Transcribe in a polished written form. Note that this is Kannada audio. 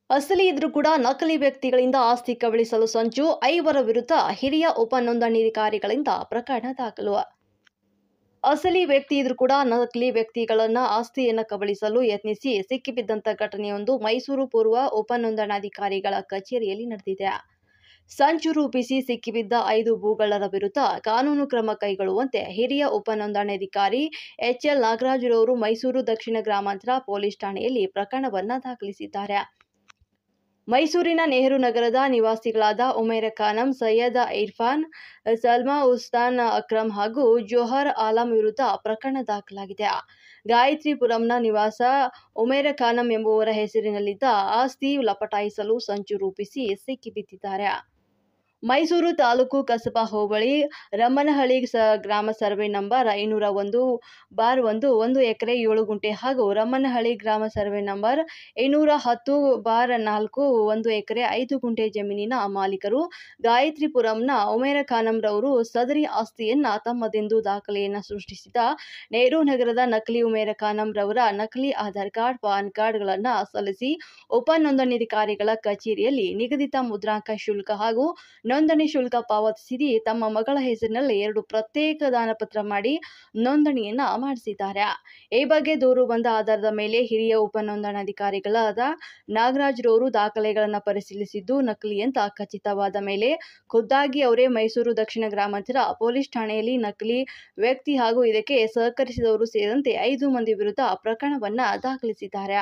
ಅಸಲಿ ಇದ್ರೂ ಕೂಡ ನಕಲಿ ವ್ಯಕ್ತಿಗಳಿಂದ ಆಸ್ತಿ ಕಬಳಿಸಲು ಸಂಚು, 5 ವಿರುದ್ಧ ಹಿರಿಯ ಉಪ ನೋಂದಣಾಧಿಕಾರಿಗಳಿಂದ ಪ್ರಕರಣ ದಾಖಲು. ಅಸಲಿ ವ್ಯಕ್ತಿ ಇದ್ರೂ ಕೂಡ ನಕಲಿ ವ್ಯಕ್ತಿಗಳನ್ನ ಆಸ್ತಿಯನ್ನು ಕಬಳಿಸಲು ಯತ್ನಿಸಿ ಸಿಕ್ಕಿಬಿದ್ದಂತ ಘಟನೆಯೊಂದು ಮೈಸೂರು ಪೂರ್ವ ಉಪ ನೋಂದಣಾಧಿಕಾರಿಗಳ ಕಚೇರಿಯಲ್ಲಿ ನಡೆದಿದೆ. ಸಂಚು ರೂಪಿಸಿ ಸಿಕ್ಕಿಬಿದ್ದ 5 ಭೂಗಳ್ಳರ ವಿರುದ್ಧ ಕಾನೂನು ಕ್ರಮ ಕೈಗೊಳ್ಳುವಂತೆ ಹಿರಿಯ ಉಪ ನೋಂದಣಾಧಿಕಾರಿ ಎಚ್ಎಲ್ ನಾಗರಾಜುರವರು ಮೈಸೂರು ದಕ್ಷಿಣ ಗ್ರಾಮಾಂತರ ಪೊಲೀಸ್ ಠಾಣೆಯಲ್ಲಿ ಪ್ರಕರಣವನ್ನು ದಾಖಲಿಸಿದ್ದಾರೆ. ಮೈಸೂರಿನ ನೆಹರು ನಗರದ ನಿವಾಸಿಗಳಾದ ಉಮೇರ ಖಾನಂ, ಸೈಯದ್ ಇರ್ಫಾನ್, ಸಲ್ಮಾ ಉಸ್ತಾನ್ ಅಕ್ರಮ್ ಹಾಗೂ ಜೋಹರ್ ಆಲಂ ವಿರುದ್ಧ ಪ್ರಕರಣ ದಾಖಲಾಗಿದೆ. ಗಾಯತ್ರಿಪುರಂನ ನಿವಾಸ ಉಮೇರ ಖಾನಂ ಎಂಬುವರ ಹೆಸರಿನಲ್ಲಿದ್ದ ಆಸ್ತಿ ಲಪಟಾಯಿಸಲು ಸಂಚು ರೂಪಿಸಿ ಸಿಕ್ಕಿಬಿದ್ದಿದ್ದಾರೆ. ಮೈಸೂರು ತಾಲೂಕು ಕಸಬಾ ಹೋಬಳಿ ರಮ್ಮನಹಳ್ಳಿ ಗ್ರಾಮ ಸರ್ವೆ ನಂಬರ್ 501/1 1 ಎಕರೆ 7 ಗುಂಟೆ ಹಾಗೂ ರಮ್ಮನಹಳ್ಳಿ ಗ್ರಾಮ ಸರ್ವೆ ನಂಬರ್ 210/4 1 ಎಕರೆ 5 ಗುಂಟೆ ಜಮೀನಿನ ಮಾಲೀಕರು ಗಾಯತ್ರಿಪುರಂನ ಉಮೇರ ಖಾನಂರವರು ಸದರಿ ಆಸ್ತಿಯನ್ನ ತಮ್ಮದೆಂದು ದಾಖಲೆಯನ್ನು ಸೃಷ್ಟಿಸಿದ ನೆಹರು ನಗರದ ನಕಲಿ ಉಮೇರ ಖಾನಂರವರ ನಕಲಿ ಆಧಾರ್ ಕಾರ್ಡ್, ಪಾನ್ ಕಾರ್ಡ್ಗಳನ್ನು ಸಲ್ಲಿಸಿ ಉಪ ನೋಂದಣಾಧಿಕಾರಿಗಳ ಕಚೇರಿಯಲ್ಲಿ ನಿಗದಿತ ಮುದ್ರಾಂಕ ಶುಲ್ಕ ಹಾಗೂ ನೋಂದಣಿ ಶುಲ್ಕ ಪಾವತಿಸಿ ತಮ್ಮ ಮಗಳ ಹೆಸರಿನಲ್ಲಿ 2 ಪ್ರತ್ಯೇಕ ದಾನಪತ್ರ ಮಾಡಿ ನೋಂದಣಿಯನ್ನ ಮಾಡಿಸಿದ್ದಾರೆ. ಈ ಬಗ್ಗೆ ದೂರು ಬಂದ ಆಧಾರದ ಮೇಲೆ ಹಿರಿಯ ಉಪ ನೋಂದಣಾಧಿಕಾರಿಗಳಾದ ನಾಗರಾಜ್ರವರು ದಾಖಲೆಗಳನ್ನು ಪರಿಶೀಲಿಸಿದ್ದು ನಕಲಿ ಅಂತ ಖಚಿತವಾದ ಮೇಲೆ ಖುದ್ದಾಗಿ ಅವರೇ ಮೈಸೂರು ದಕ್ಷಿಣ ಗ್ರಾಮಾಂತರ ಪೊಲೀಸ್ ಠಾಣೆಯಲ್ಲಿ ನಕಲಿ ವ್ಯಕ್ತಿ ಹಾಗೂ ಇದಕ್ಕೆ ಸಹಕರಿಸಿದವರು ಸೇರಿದಂತೆ 5 ಮಂದಿ ವಿರುದ್ಧ ಪ್ರಕರಣವನ್ನ ದಾಖಲಿಸಿದ್ದಾರೆ.